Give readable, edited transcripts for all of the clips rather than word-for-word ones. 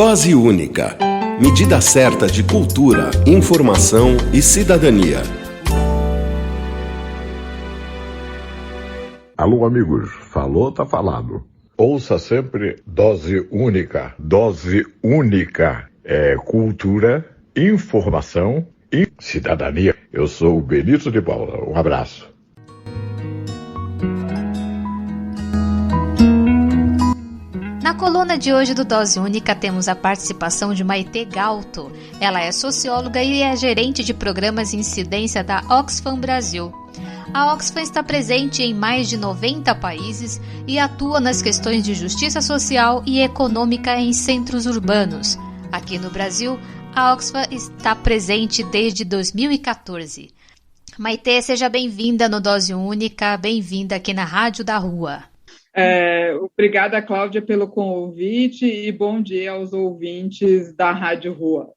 Dose única. Medida certa de cultura, informação e cidadania. Alô, amigos. Falou, tá falado. Ouça sempre Dose Única. Dose Única é cultura, informação e cidadania. Eu sou o Benito de Paula. Um abraço. Na coluna de hoje do Dose Única temos a participação de Maitê Galto. Ela é socióloga e é gerente de programas e incidência da Oxfam Brasil. A Oxfam está presente em mais de 90 países e atua nas questões de justiça social e econômica em centros urbanos. Aqui no Brasil, a Oxfam está presente desde 2014. Maitê, seja bem-vinda no Dose Única, bem-vinda aqui na Rádio da Rua. Obrigada, Cláudia, pelo convite e bom dia aos ouvintes da Rádio Rua.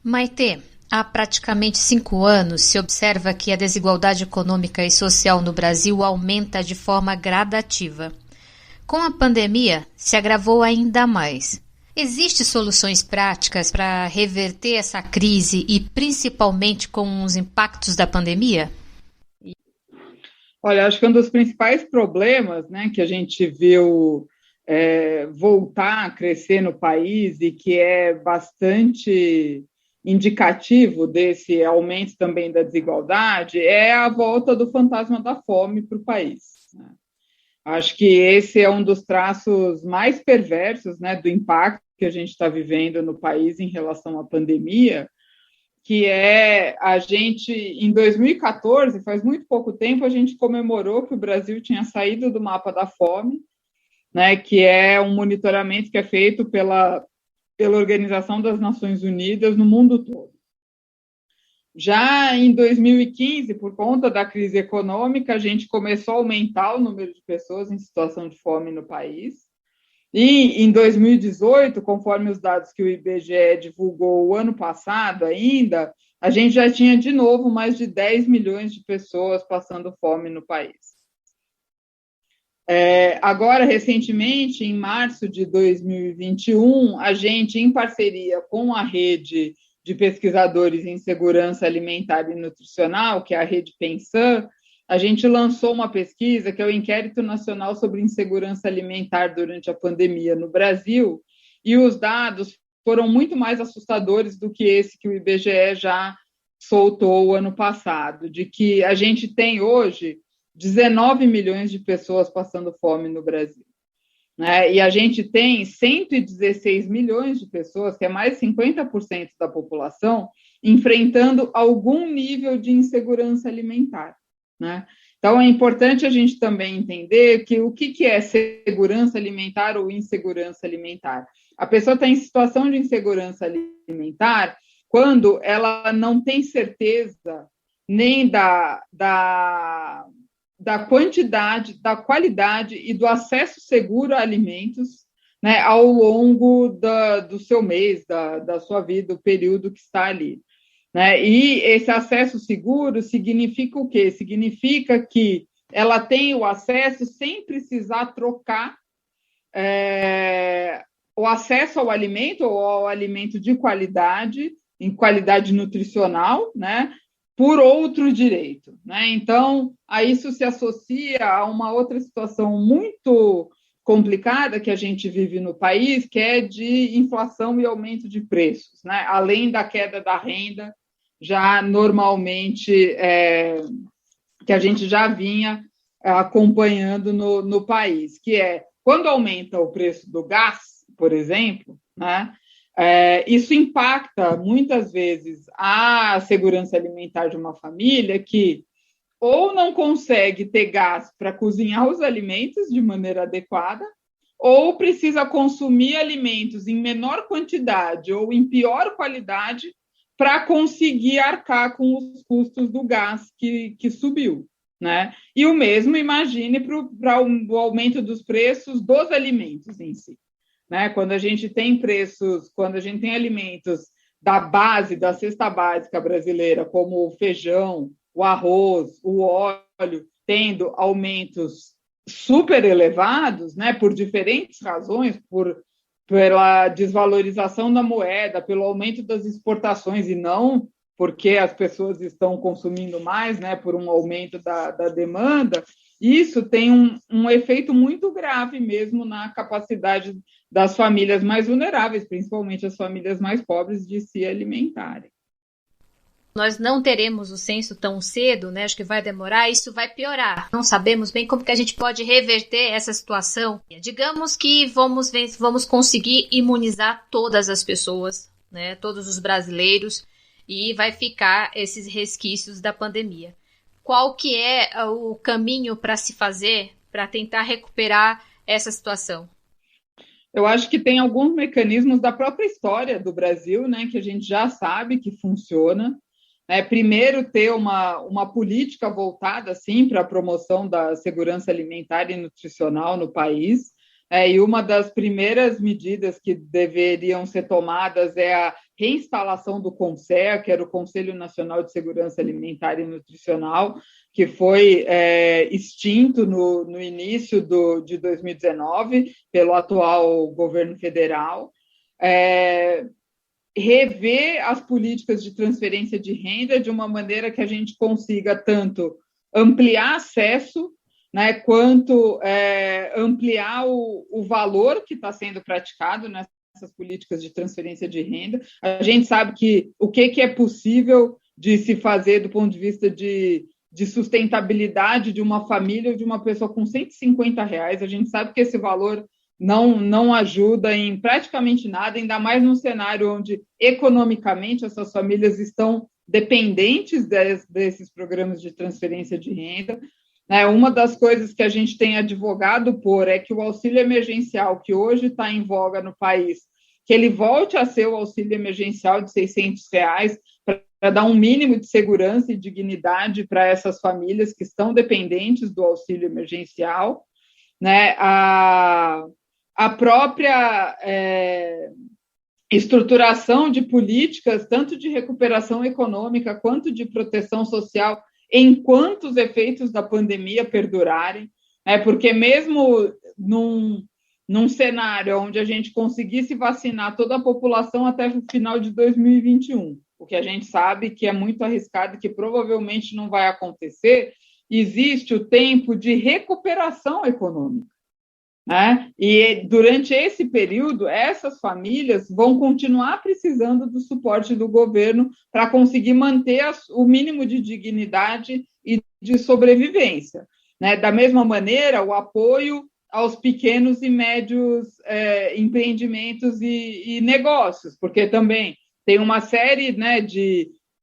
Maitê, há praticamente 5 anos se observa que a desigualdade econômica e social no Brasil aumenta de forma gradativa. Com a pandemia, se agravou ainda mais. Existem soluções práticas para reverter essa crise e principalmente com os impactos da pandemia? Olha, acho que um dos principais problemas, né, que a gente viu voltar a crescer no país e que é bastante indicativo desse aumento também da desigualdade é a volta do fantasma da fome para o país, né? Acho que esse é um dos traços mais perversos, né, do impacto que a gente está vivendo no país em relação à pandemia, que é a gente, em 2014, faz muito pouco tempo, a gente comemorou que o Brasil tinha saído do mapa da fome, né, que é um monitoramento que é feito pela Organização das Nações Unidas no mundo todo. Já em 2015, por conta da crise econômica, a gente começou a aumentar o número de pessoas em situação de fome no país. E em 2018, conforme os dados que o IBGE divulgou o ano passado ainda, a gente já tinha de novo mais de 10 milhões de pessoas passando fome no país. Agora, recentemente, em março de 2021, a gente, em parceria com a rede de pesquisadores em segurança alimentar e nutricional, que é a Rede Pensan, a gente lançou uma pesquisa que é o Inquérito Nacional sobre Insegurança Alimentar durante a pandemia no Brasil, e os dados foram muito mais assustadores do que esse que o IBGE já soltou o ano passado, de que a gente tem hoje 19 milhões de pessoas passando fome no Brasil, né? E a gente tem 116 milhões de pessoas, que é mais de 50% da população, enfrentando algum nível de insegurança alimentar, né? Então, é importante a gente também entender que o que é segurança alimentar ou insegurança alimentar. A pessoa está em situação de insegurança alimentar quando ela não tem certeza nem da quantidade, da qualidade e do acesso seguro a alimentos, né, ao longo do seu mês, da sua vida, do período que está ali, né? E esse acesso seguro significa o quê? Significa que ela tem o acesso sem precisar trocar o acesso ao alimento ou ao alimento de qualidade, em qualidade nutricional, né, por outro direito, né? Então, a isso se associa a uma outra situação muito complicada que a gente vive no país, que é de inflação e aumento de preços, né? Além da queda da renda, já normalmente que a gente já vinha acompanhando no país, que é quando aumenta o preço do gás, por exemplo, né? Isso impacta muitas vezes a segurança alimentar de uma família que ou não consegue ter gás para cozinhar os alimentos de maneira adequada, ou precisa consumir alimentos em menor quantidade ou em pior qualidade para conseguir arcar com os custos do gás que subiu, né? E o mesmo imagine para o aumento dos preços dos alimentos em si, né? Quando a gente tem alimentos da base, da cesta básica brasileira, como o feijão, o arroz, o óleo, tendo aumentos super elevados, né, por diferentes razões, por pela desvalorização da moeda, pelo aumento das exportações, e não porque as pessoas estão consumindo mais, né, por um aumento da demanda, isso tem um efeito muito grave mesmo na capacidade das famílias mais vulneráveis, principalmente as famílias mais pobres, de se alimentarem. Nós não teremos o censo tão cedo, né? Acho que vai demorar, isso vai piorar. Não sabemos bem como que a gente pode reverter essa situação. Digamos que vamos conseguir imunizar todas as pessoas, né? Todos os brasileiros, e vai ficar esses resquícios da pandemia. Qual que é o caminho para se fazer para tentar recuperar essa situação? Eu acho que tem alguns mecanismos da própria história do Brasil, né, que a gente já sabe que funciona. Primeiro, ter uma política voltada assim, para a promoção da segurança alimentar e nutricional no país. E uma das primeiras medidas que deveriam ser tomadas é a reinstalação do CONSEA, que era o Conselho Nacional de Segurança Alimentar e Nutricional, que foi extinto no início de 2019 pelo atual governo federal. Rever as políticas de transferência de renda de uma maneira que a gente consiga tanto ampliar acesso, né, quanto ampliar o valor que está sendo praticado nessas políticas de transferência de renda. A gente sabe que o que é possível de se fazer do ponto de vista de sustentabilidade de uma família ou de uma pessoa com R$150, a gente sabe que esse valor não ajuda em praticamente nada, ainda mais num cenário onde, economicamente, essas famílias estão dependentes desses programas de transferência de renda. Uma das coisas que a gente tem advogado por é que o auxílio emergencial, que hoje está em voga no país, que ele volte a ser o auxílio emergencial de R$600, para dar um mínimo de segurança e dignidade para essas famílias que estão dependentes do auxílio emergencial. A própria estruturação de políticas, tanto de recuperação econômica quanto de proteção social, enquanto os efeitos da pandemia perdurarem, porque mesmo num cenário onde a gente conseguisse vacinar toda a população até o final de 2021, o que a gente sabe que é muito arriscado e que provavelmente não vai acontecer, existe o tempo de recuperação econômica. E durante esse período, essas famílias vão continuar precisando do suporte do governo para conseguir manter o mínimo de dignidade e de sobrevivência. Da mesma maneira, o apoio aos pequenos e médios empreendimentos e negócios, porque também tem uma série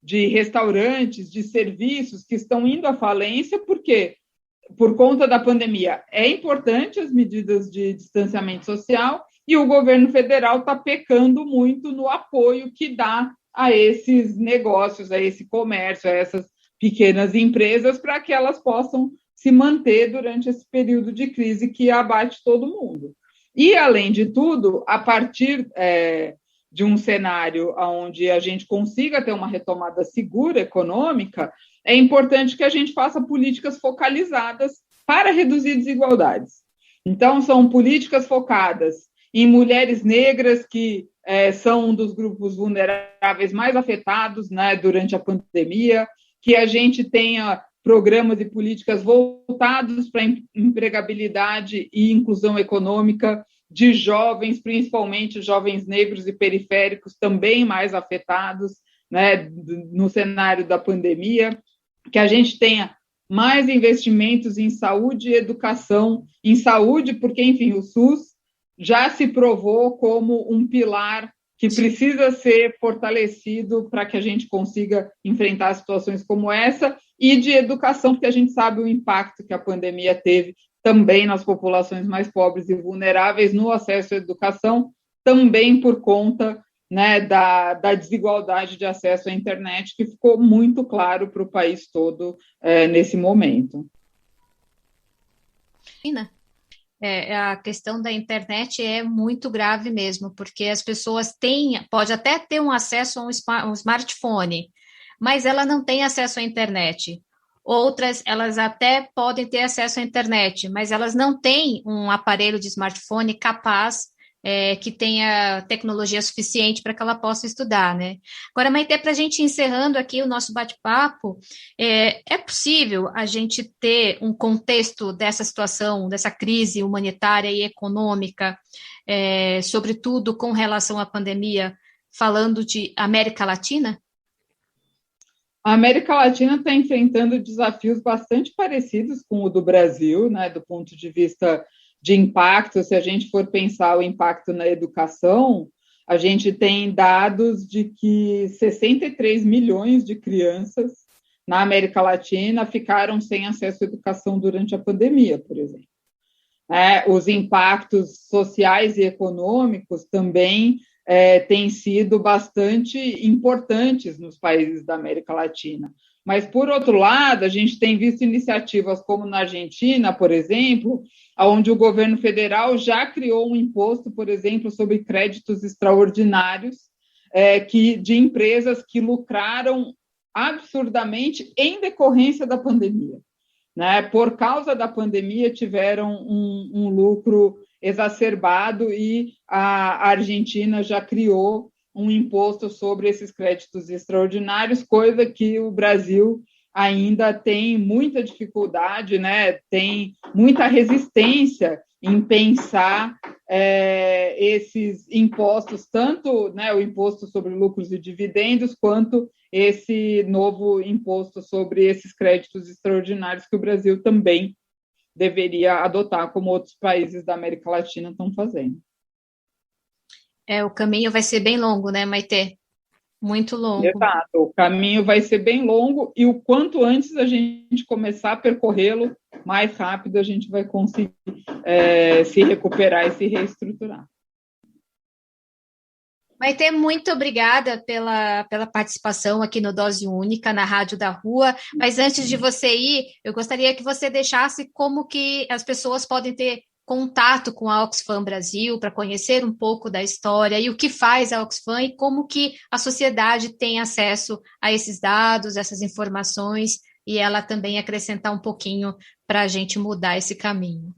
de restaurantes, de serviços que estão indo à falência, porque por conta da pandemia, é importante as medidas de distanciamento social e o governo federal está pecando muito no apoio que dá a esses negócios, a esse comércio, a essas pequenas empresas, para que elas possam se manter durante esse período de crise que abate todo mundo. E, além de tudo, a partir de um cenário onde a gente consiga ter uma retomada segura econômica, é importante que a gente faça políticas focalizadas para reduzir desigualdades. Então, são políticas focadas em mulheres negras, que são um dos grupos vulneráveis mais afetados durante a pandemia, que a gente tenha programas e políticas voltados para a empregabilidade e inclusão econômica de jovens, principalmente jovens negros e periféricos, também mais afetados no cenário da pandemia, que a gente tenha mais investimentos em saúde e educação, em saúde, porque, enfim, o SUS já se provou como um pilar que precisa ser fortalecido para que a gente consiga enfrentar situações como essa, e de educação, porque a gente sabe o impacto que a pandemia teve também nas populações mais pobres e vulneráveis no acesso à educação, também por conta da desigualdade de acesso à internet, que ficou muito claro para o país todo nesse momento. A questão da internet é muito grave mesmo, porque as pessoas pode até ter um acesso a um smartphone, mas ela não tem acesso à internet. Outras, elas até podem ter acesso à internet, mas elas não têm um aparelho de smartphone capaz que tenha tecnologia suficiente para que ela possa estudar, né? Agora, Maite, para a gente encerrando aqui o nosso bate-papo, é possível a gente ter um contexto dessa situação, dessa crise humanitária e econômica, sobretudo com relação à pandemia, falando de América Latina? A América Latina está enfrentando desafios bastante parecidos com o do Brasil, né, do ponto de vista de impacto. Se a gente for pensar o impacto na educação, a gente tem dados de que 63 milhões de crianças na América Latina ficaram sem acesso à educação durante a pandemia, por exemplo. Os impactos sociais e econômicos também têm sido bastante importantes nos países da América Latina. Mas, por outro lado, a gente tem visto iniciativas como na Argentina, por exemplo, onde o governo federal já criou um imposto, por exemplo, sobre créditos extraordinários de empresas que lucraram absurdamente em decorrência da pandemia. Né? Por causa da pandemia, tiveram um lucro exacerbado e a Argentina já criou um imposto sobre esses créditos extraordinários, coisa que o Brasil ainda tem muita dificuldade, né? Tem muita resistência em pensar esses impostos, tanto, né, o imposto sobre lucros e dividendos, quanto esse novo imposto sobre esses créditos extraordinários que o Brasil também deveria adotar, como outros países da América Latina estão fazendo. O caminho vai ser bem longo, né, Maite? Muito longo. Exato, o caminho vai ser bem longo e o quanto antes a gente começar a percorrê-lo, mais rápido a gente vai conseguir se recuperar e se reestruturar. Maite, muito obrigada pela participação aqui no Dose Única, na Rádio da Rua. Mas antes de você ir, eu gostaria que você deixasse como que as pessoas podem ter contato com a Oxfam Brasil para conhecer um pouco da história e o que faz a Oxfam e como que a sociedade tem acesso a esses dados, essas informações, e ela também acrescentar um pouquinho para a gente mudar esse caminho.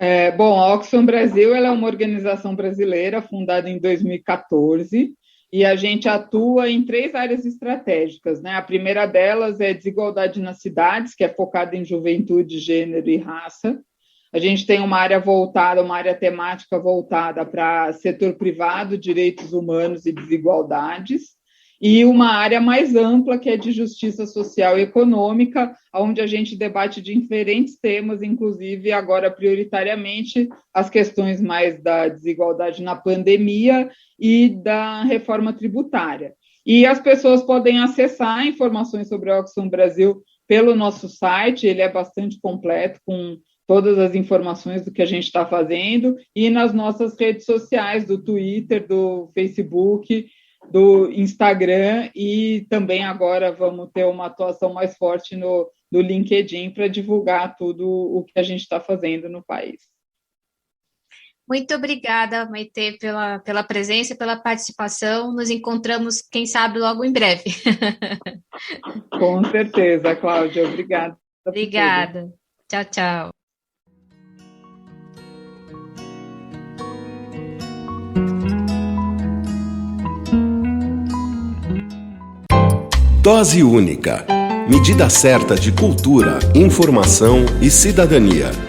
A Oxfam Brasil ela é uma organização brasileira fundada em 2014 e a gente atua em 3 áreas estratégicas, né? A primeira delas é desigualdade nas cidades, que é focada em juventude, gênero e raça. A gente tem uma área temática voltada para setor privado, direitos humanos e desigualdades, e uma área mais ampla, que é de justiça social e econômica, onde a gente debate diferentes temas, inclusive agora prioritariamente as questões mais da desigualdade na pandemia e da reforma tributária. E as pessoas podem acessar informações sobre a Oxfam Brasil pelo nosso site, ele é bastante completo, com todas as informações do que a gente está fazendo, e nas nossas redes sociais, do Twitter, do Facebook, do Instagram, e também agora vamos ter uma atuação mais forte no LinkedIn para divulgar tudo o que a gente está fazendo no país. Muito obrigada, Maite, pela presença, pela participação. Nos encontramos, quem sabe, logo em breve. Com certeza, Cláudia. Obrigada. Obrigada. Tchau, tchau. Dose Única. Medida certa de cultura, informação e cidadania.